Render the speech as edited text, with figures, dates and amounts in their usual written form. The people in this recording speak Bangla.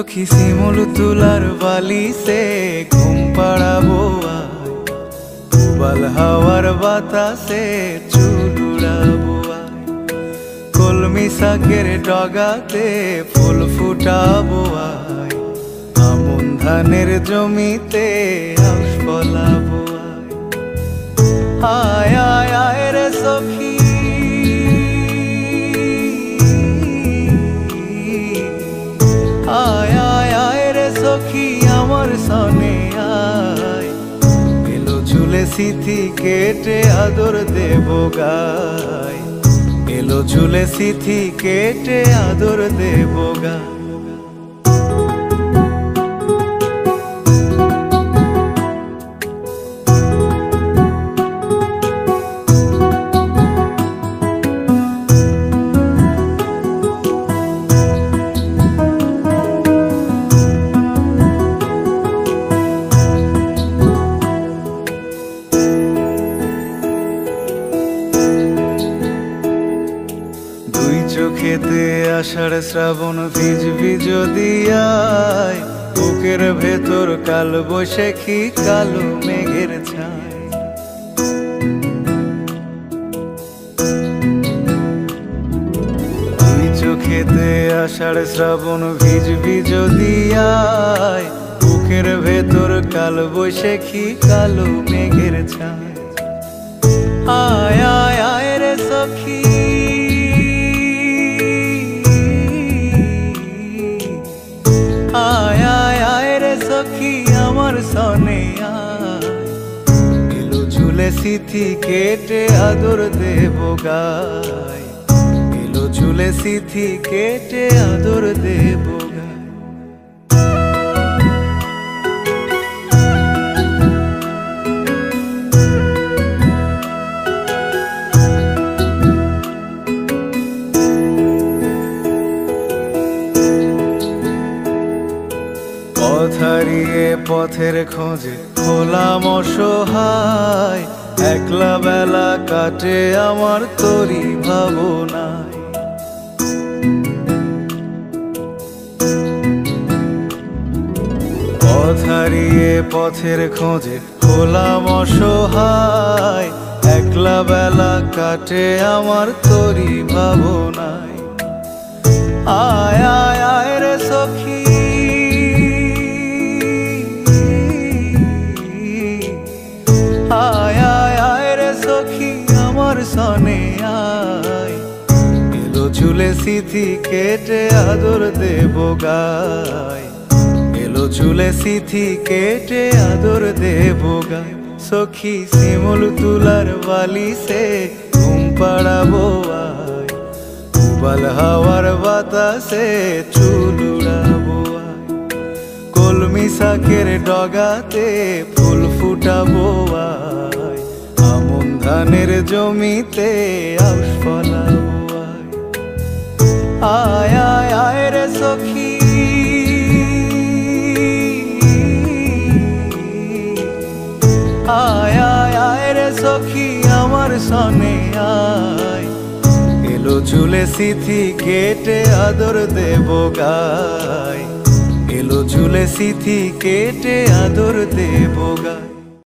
সখী শিমুল তুলার বালিশে ঘুম পাড়াবো আয়, উবাল হাওয়ার বাতাসে চুল উড়াবো আয়, কলমি শাকের ডগাতে ফুল ফুটাবো আয়, আমন ধানের জমিতে আউশ ফলাবো আয়। আয় আয় রে সখী, আয় আয় আয় রে সখী আমার সনে আয়, এলো ঝুলে সিথি কেটে আদর দেব গায়, এলো ঝুলে সিথি কেটে আদর দেব গায়। চোখেতে আষাঢ় শ্রাবণ ভিজবি যদি আয়, বুকের ভেতর কাল বৈশাখী কালো মেঘের ছায়। দুই চোখেতে আষাঢ় শ্রাবণ ভিজবি যদি আয়, বুকের ভেতর কাল বৈশাখী কালো মেঘের ছায়। আয় আয় আয় রে সখী, আয় আয় আয় রে সখী আমার সনে আয়, এলো ঝুলে সিথি কেটে আদর দেব গায়, এলো ঝুলে সিথি কেটে আদর দেব গায়। পথ হারিয়ে পথের খোঁজে হলাম অসহায়, একলা বেলা কাটে আমার তোরই ভাবনায়। পথ হারিয়ে পথের খোঁজে হলাম অসহায়, একলা বেলা কাটে আমার তোরই ভাবনায়। আয় আয় আয় রে সখী, আয় আয় আয় রে সখী আমার সনে আয়, এলো ঝুলে সিথি কেটে আদর দেব গায়, এলো ঝুলে সিথি কেটে আদর দেব গায়। সখী শিমুল তুলার বালিশে ঘুম পাড়াবো আয়, উবাল হাওয়ার বাতাসে চুল উড়াবো আয়, কলমি শাকের ডগাতে ফুল ফুটাবো আয়, আমন ধানের জমিতে আউশ ফলাবো আয়। আয় আয় আয় রে সখী, আয় আয় আয় রে সখী আমার সনে আয়, এলো ঝুলে সিথি কেটে আদর দেব গায়, এলো ঝুলে সিথি কেটে আদর দেব গায়।